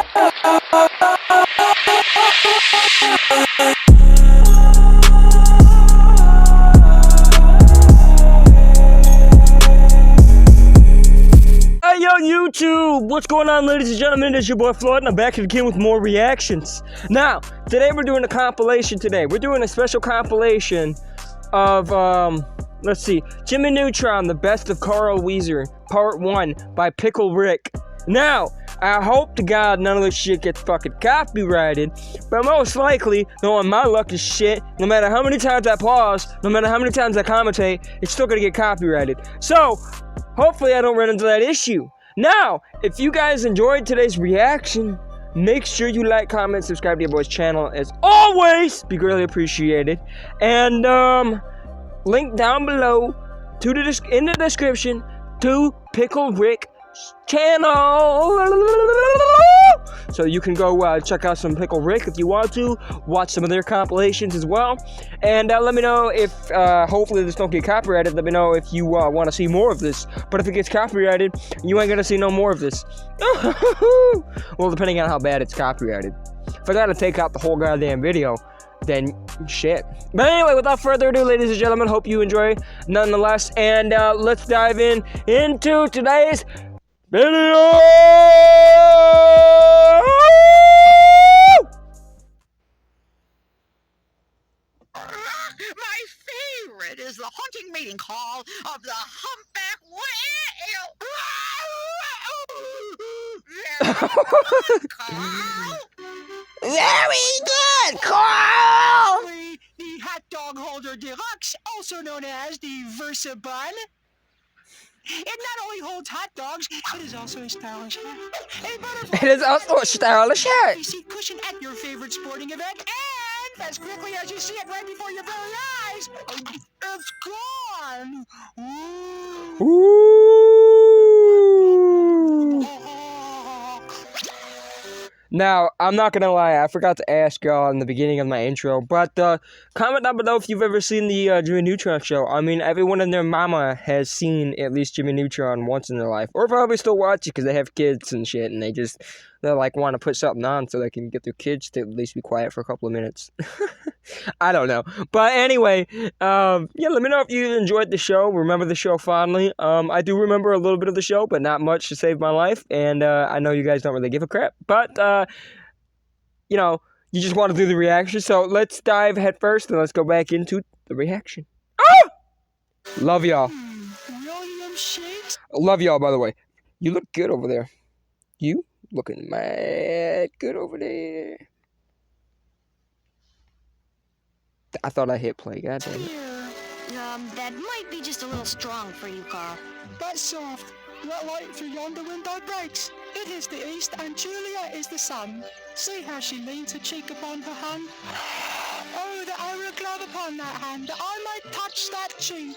Hey yo YouTube! What's going on, ladies and gentlemen? It's your boy Floyd and I'm back again with more reactions. Now, today we're doing a compilation today. We're doing a special compilation of, let's see, Jimmy Neutron, The Best of Carl Wheezer, Part 1 by Pickle Rick. Now, I hope to God none of this shit gets fucking copyrighted, but most likely, knowing my luck is shit, no matter how many times I pause, no matter how many times I commentate, it's still gonna get copyrighted. So, hopefully I don't run into that issue. Now, if you guys enjoyed today's reaction, make sure you like, comment, subscribe to your boy's channel. As always, be greatly appreciated. And, link down below in the description to Pickle Rick's channel. So you can go check out some Pickle Rick if you want to. Watch some of their compilations as well. And let me know if, hopefully this don't get copyrighted. Let me know if you want to see more of this. But if it gets copyrighted, you ain't gonna see no more of this. Well, depending on how bad it's copyrighted. If I gotta take out the whole goddamn video, then shit. But anyway, without further ado, ladies and gentlemen, hope you enjoy nonetheless. And let's dive into today's video! My favorite is the haunting mating call of the humpback whale. Very good, Carl! The hot dog holder deluxe, also known as the Versa Bun. It not only holds hot dogs, it is also a stylish hat. A butterfly. It is also a stylish hat. A seat cushion at your favorite sporting event, and as quickly as you see it right before your very eyes, it's gone. Ooh. Now, I'm not gonna lie, I forgot to ask y'all in the beginning of my intro, but comment down below if you've ever seen the Jimmy Neutron show. I mean, everyone and their mama has seen at least Jimmy Neutron once in their life, or probably still watch it because they have kids and shit, and they like want to put something on so they can get their kids to at least be quiet for a couple of minutes. I don't know, but anyway, yeah, let me know if you enjoyed the show. Remember the show fondly. I do remember a little bit of the show, but not much to save my life, and I know you guys don't really give a crap, but you know, you just want to do the reaction, so let's dive head first and let's go back into the reaction. Ah! Love y'all. William Shakespeare. Love y'all, by the way. You look good over there. You looking mad good over there. I thought I hit play, goddamn it. That might be just a little strong for you, Carl. But soft. What light through yonder window breaks? It is the east, and Julia is the sun. See how she leans her cheek upon her hand? Oh, that I were glad upon that hand, that I might touch that cheek.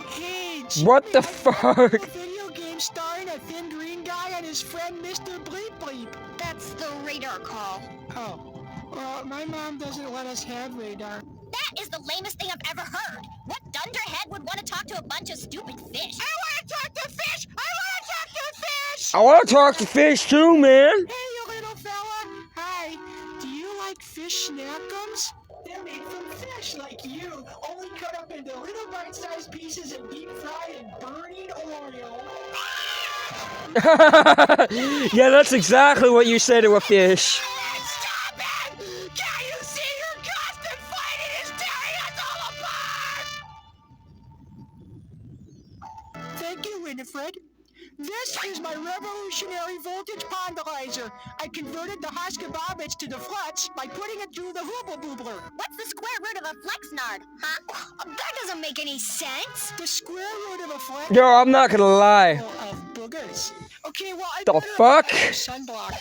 Hey, What the fuck? a video game starring a thin green guy and his friend Mr. Bleep Bleep. That's the radar, Carl. Oh, well, my mom doesn't let us have radar. That is the lamest thing I've ever heard. What dunderhead would want to talk to a bunch of stupid fish? I want to talk to fish! I want to talk to fish! I want to talk to fish too, man. Hey, you little fella. Hi. Do you like fish snackums? They're made from fish like you, only cut up into little bite-sized pieces and deep fried in burning oil. Yeah, that's exactly what you say to a fish. Stop it! Can't you see your constant fighting is tearing us all apart? Thank you, Winifred. This is my revolutionary voltage ponderizer. I converted the Hoskabobits to the flux by putting it through the hooba boobler. What's the square root of a flexnard, huh? That doesn't make any sense. The square root of a flex Yo, I'm not gonna lie. of boogers. Okay, well, I The better fuck? apply sunblock.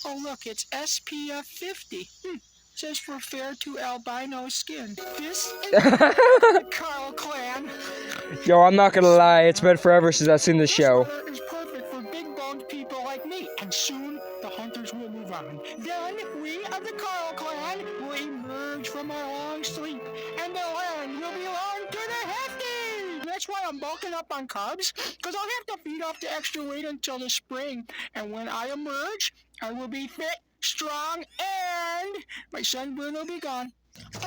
Oh, look, it's SPF 50. Says for fair to albino skin. This is the Carl clan. Yo, I'm not gonna lie. It's been forever since I've seen the show. This is perfect for big-boned people like me. And soon, the hunters will move on. Then, we of the Carl clan will emerge from our long sleep. And the land will belong to the Hefties! That's why I'm bulking up on carbs, because I'll have to feed off the extra weight until the spring. And when I emerge, I will be fit, strong, and my sunburn will be gone.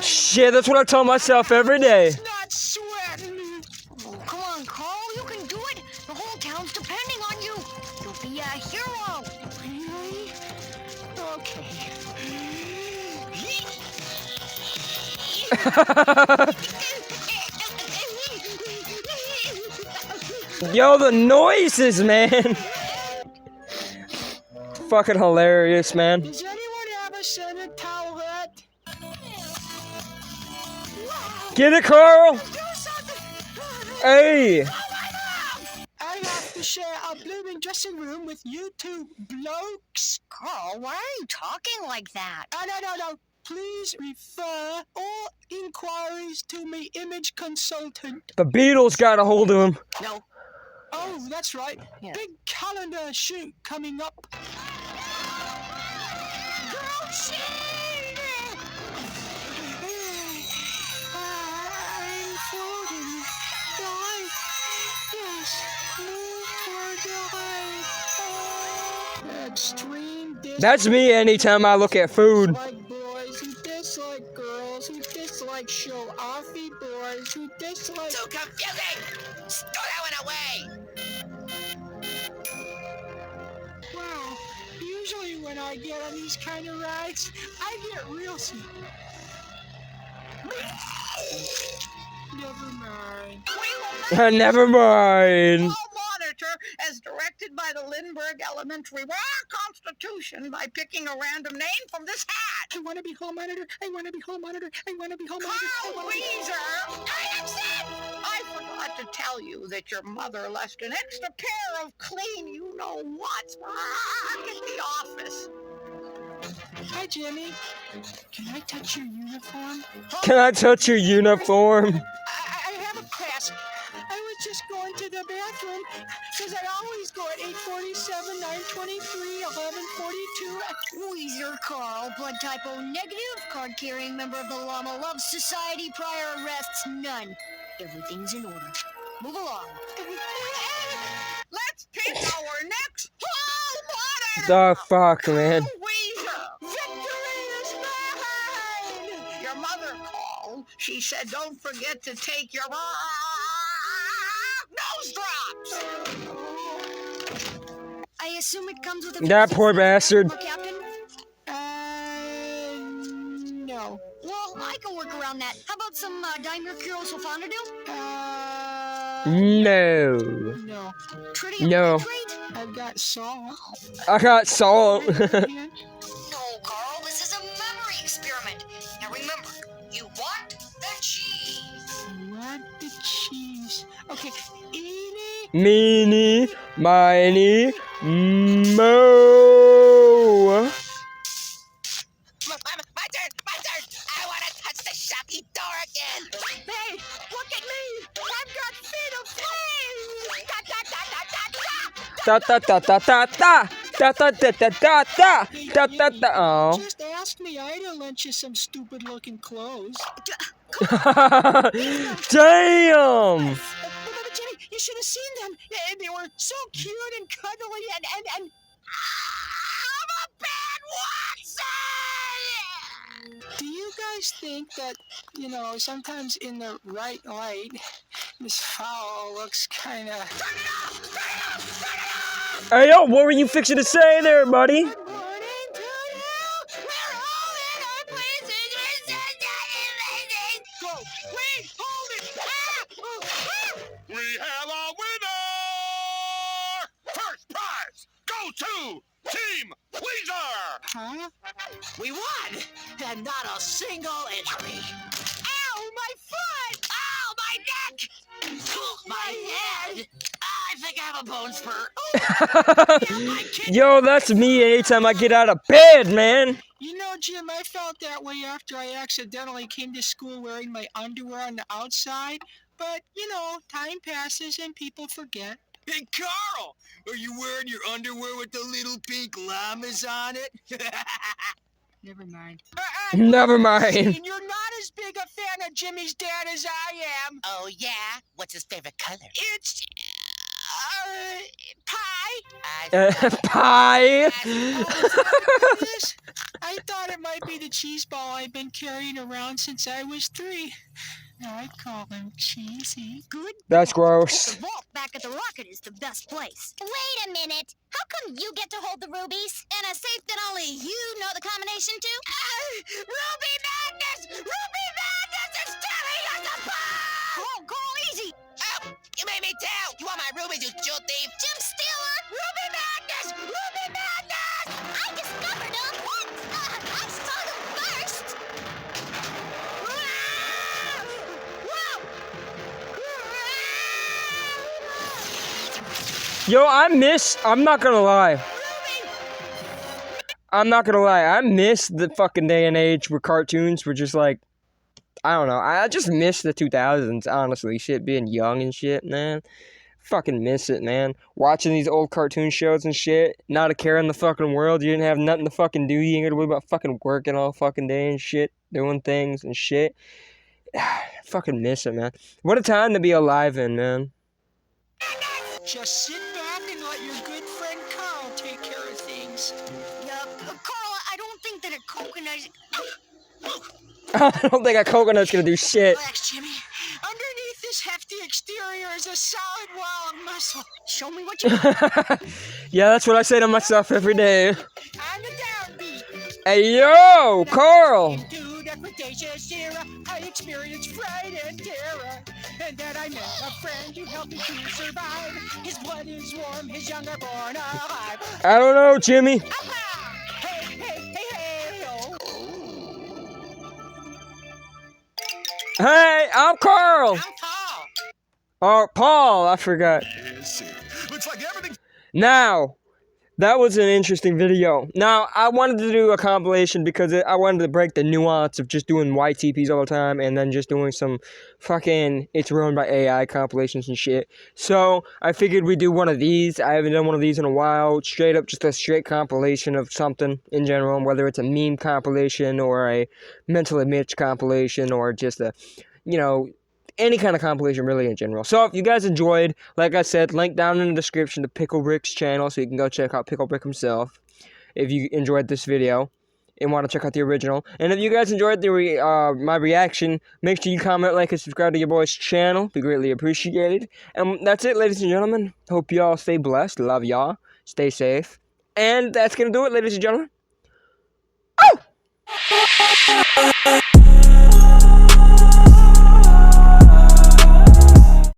Shit, that's what I tell myself every day. It's not sweating me. Oh, come on, Carl. You can do it. The whole town's depending on you. You'll be a hero. Really? Okay. Yo, the noises, man. Fucking hilarious, man. Does anyone have a Senate towelette? Get it, Carl. Do something! Hey. I have to share a blooming dressing room with you two blokes. Carl, why are you talking like that? No. Please refer all inquiries to my image consultant. The Beatles got a hold of him. No. Oh, that's right. Yeah. Big calendar shoot coming up. Girl, shit! I'm floating. The light. Yes. Move toward the light. Extreme dis- That's me anytime I look at food. Like boys who dislike girls who dislike show-offy boys who dislike... Too confusing! Stow that one away! Wow. Usually when I get on these kind of rides, I get real sick. Never mind. We will Never mind. monitor as directed by the Lindbergh Elementary Constitution by picking a random name from this hat. I want to be hall monitor. I want to be hall monitor. I want to be hall monitor. I Carl wanna be- Wheezer! I am sick! I forgot to tell you that your mother left an extra pair of clean you-know-whats at the office. Hi, Jimmy. Can I touch your uniform? Can I touch your uniform? I have a class. I was just going to the bathroom because I always go at 8:47, 9:23, 11:42. Wheezer Carl, blood type O negative, card-carrying member of the Llama Love Society, prior arrests, none. Everything's in order. Move along. Let's pick our next hall monitor! The fuck, man. Wheezer! Victory is mine! Your mother called. She said don't forget to take your nose drops! I assume it comes with a... That poor bastard. Captain? No. Well, I can work around that. How about some dimercurl sulfonidil? No. No. Tritium No. nitrate? I've got salt. I got salt. No, Carl, this is a memory experiment. Now remember, you want the cheese. What the cheese? Okay. Eeny, Meeny, miny, mo. My turn! I want to touch the shocky door again! hey, look at me! I've got fatal flame! Da da da da da da. Da da da da da da. Da da da. Oh. Just ask me. I'd lent you some stupid-looking clothes. Damn. But Jenny, you should have seen them. They were so cute and cuddly and... I'm a bad Watson! Do you guys think that, sometimes in the right light, this fowl looks kind of... Hey, yo, what were you fixing to say there, buddy? Morning to you! We're all in our places! Go! Wait! Hold it! We have a winner! First prize! Go to Team Wheezer! Huh? We won! And not a single injury. Ow! My foot! Ow, my neck! My head! I think I have a bone spur. Yo, that's me anytime I get out of bed, man. Jim, I felt that way after I accidentally came to school wearing my underwear on the outside. But, time passes and people forget. Hey, Carl! Are you wearing your underwear with the little pink llamas on it? Never mind. Never mind. You're not as big a fan of Jimmy's dad as I am. Oh, yeah? What's his favorite color? It's pie. Pie. This? I thought it might be the cheese ball I've been carrying around since I was 3. Now I call him Cheesy. Good. That's The gross. vault back at the rocket is the best place. Wait a minute. How come you get to hold the rubies? In a safe that only you know the combination to? Ruby Madness! Ruby Madness is tearing us apart! Oh, girl, easy. Oh, you made me tell! You want my rubies, you jewel thief? Jim Stealer! Ruby Madness! Ruby Madness! I discovered them! What? I saw them first! Yo, I'm not gonna lie. I miss the fucking day and age where cartoons were just like, I don't know. I just miss the 2000s, honestly. Shit, being young and shit, man. Fucking miss it, man. Watching these old cartoon shows and shit. Not a care in the fucking world. You didn't have nothing to fucking do. You ain't gotta worry about fucking working all fucking day and shit. Doing things and shit. Fucking miss it, man. What a time to be alive in, man. Just sit back and let your good friend Carl take care of things. Yup. Carl, I don't think that a coconut... I don't think a coconut's gonna do shit. Relax, Jimmy. Underneath this hefty exterior is a solid wall of muscle. Show me what you... Yeah, that's what I say to myself every day. On the downbeat. Hey, yo, Carl. Into the Cretaceous era, I experienced fright and terror. And then I met a friend who helped me to survive. His blood is warm, his young are born alive. I don't know, Jimmy. Aha! Hey, hey, hey, hey, oh. Hey, I'm Carl. I'm Paul. Oh, Paul, I forgot. Yes, sir. Looks like everything. Now, that was an interesting video. Now, I wanted to do a compilation because I wanted to break the nuance of just doing YTPs all the time and then just doing some fucking It's Ruined by AI compilations and shit. So, I figured we'd do one of these. I haven't done one of these in a while. Straight up, just a straight compilation of something in general, whether it's a meme compilation or a Mental Image compilation or just a, you know, any kind of compilation really in general. So if you guys enjoyed, like I said, link down in the description to Pickle Brick's channel so you can go check out Pickle Brick himself if you enjoyed this video and want to check out the original. And if you guys enjoyed my reaction, make sure you comment, like, and subscribe to your boy's channel. Be greatly appreciated. And that's it, ladies and gentlemen. Hope y'all stay blessed. Love y'all. Stay safe. And that's going to do it, ladies and gentlemen. Oh!